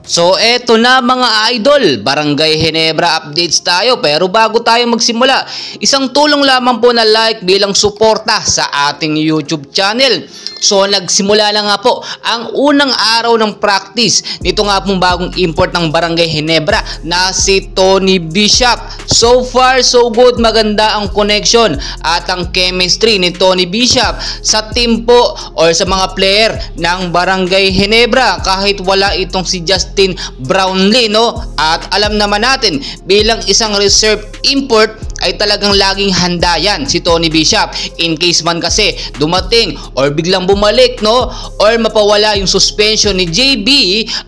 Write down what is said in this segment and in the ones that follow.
So eto na mga idol, Barangay Ginebra updates tayo. Pero bago tayo magsimula, isang tulong lamang po na like bilang suporta sa ating YouTube channel. So nagsimula na nga po ang unang araw ng practice nito nga pong bagong import ng Barangay Ginebra na si Tony Bishop. So far so good, maganda ang connection at ang chemistry ni Tony Bishop sa team po or sa mga player ng Barangay Ginebra kahit wala itong si Justin Brownlee, no? At alam naman natin bilang isang reserve import ay talagang laging handa yan si Tony Bishop in case man kasi dumating or biglang bumalik, no, or mapawala yung suspension ni JB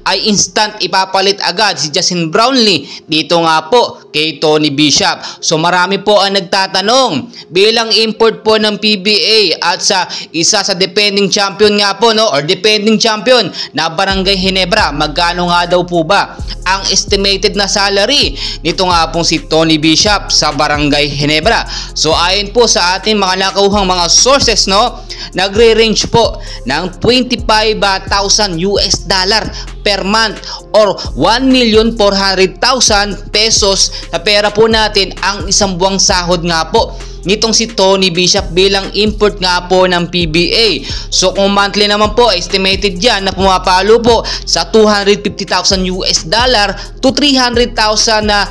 ay instant ipapalit agad si Justin Brownlee dito nga po kay Tony Bishop. So marami po ang nagtatanong bilang import po ng PBA at sa isa sa defending champion nga po, no, or defending champion na Barangay Ginebra, magkano nga daw po ba ang estimated na salary nito nga pong si Tony Bishop sa Barangay Ginebra? So ayon po sa ating mga nakuhang mga sources, no, nagre-range po ng 25,000 US dollar per month or 1,400,000 pesos na pera po natin ang isang buwang sahod nga po nitong si Tony Bishop bilang import nga po ng PBA. So kung monthly naman po, estimated yan na pumapalo po sa 250,000 US dollar to 300,000 na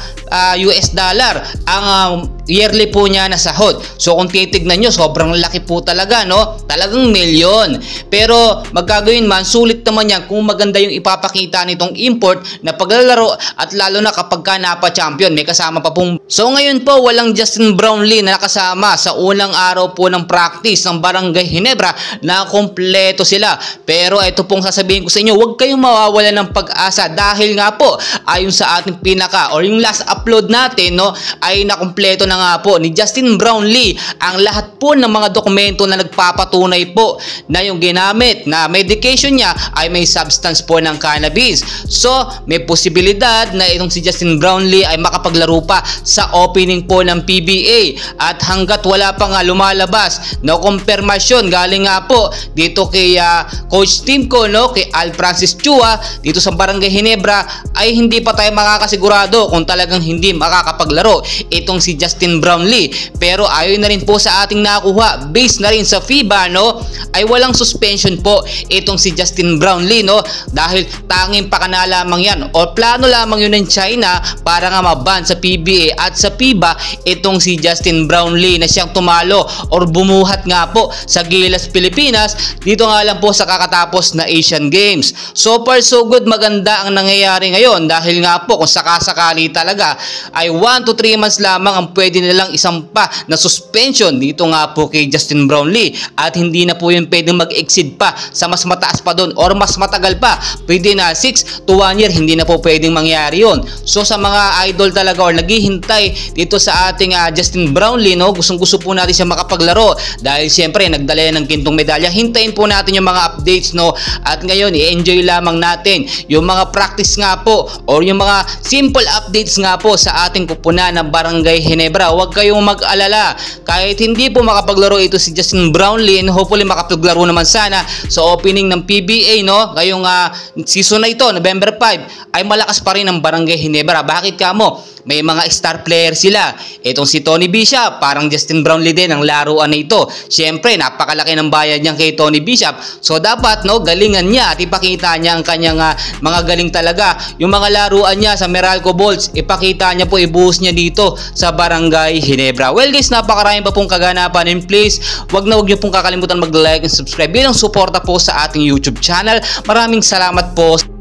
US dollar ang yearly po niya na sahod. So kung titignan nyo, sobrang laki po talaga, no? Talagang milyon. Pero magkagawin man, sulit naman yan kung maganda yung ipapakita nitong import na paglalaro at lalo na kapag ka napa-champion, may kasama pa pong. So ngayon po, walang Justin Brownlee na nakasama sa unang araw po ng practice ng Barangay Ginebra na kompleto sila. Pero ito pong sasabihin ko sa inyo, huwag kayong mawawala ng pag-asa dahil nga po, ayon sa ating pinaka or yung last upload natin, no, ay nakompleto na nga po ni Justin Brownlee ang lahat po ng mga dokumento na nagpapatunay po na yung ginamit na medication niya ay may substance po ng cannabis. So may posibilidad na itong si Justin Brownlee ay makapaglaro pa sa opening po ng PBA at hanggat wala pa nga lumalabas na kumpirmasyon galing nga po dito kay coach team ko, no, kay Al Francis Chua dito sa Barangay Ginebra, ay hindi pa tayo makakasigurado kung talagang hindi makakapaglaro itong si Justin Brownlee. Pero ayon na rin po sa ating nakuha, based na rin sa FIBA, no, ay walang suspension po itong si Justin Brownlee, no, dahil tanging pakana lamang yan o plano lamang yun ng China para nga maban sa PBA at sa FIBA itong si Justin Brownlee na siyang tumalo or bumuhat nga po sa Gilas, Pilipinas dito nga lang po sa kakatapos na Asian Games. So far so good, maganda ang nangyayari ngayon dahil nga po kung sakasakali talaga ay 1 to 3 months lamang ang pwede nilang isampa na suspension dito nga po kay Justin Brownlee at hindi na po yun pwedeng mag-exceed pa sa mas mataas pa doon or mas matagal pa, pwede na 6 to 1 year, hindi na po pwedeng mangyari yun. So sa mga idol talaga or naghihintay dito sa ating Justin Brownlee, no, gustong gusto po natin siya makapaglaro dahil siyempre nagdala yan ng gintong medalya. Hintayin po natin yung mga updates, no, at ngayon i-enjoy lamang natin yung mga practice nga po or yung mga simple updates nga po sa ating kupunan ng Barangay Ginebra. Huwag kayong mag-alala kahit hindi po makapaglaro ito si Justin Brownlee, and hopefully makapaglaro naman sana sa opening ng PBA, no, ngayong season na ito, November 5, ay malakas pa rin ang Barangay Ginebra. Bakit kamo? May mga star player sila. Itong si Tony Bishop, parang Justin Brownlee din ang laruan na ito. Siyempre, napakalaki ng bayad niya kay Tony Bishop. So dapat, no, galingan niya at ipakita niya ang kanyang mga galing talaga. Yung mga laruan niya sa Meralco Bolts, ipakita niya po, ibuhos niya dito sa Barangay Ginebra. Well guys, napakarami pa pong kaganapan, and please, wag niyo pong kakalimutan mag-like and subscribe bilang suporta po sa ating YouTube channel. Maraming salamat po.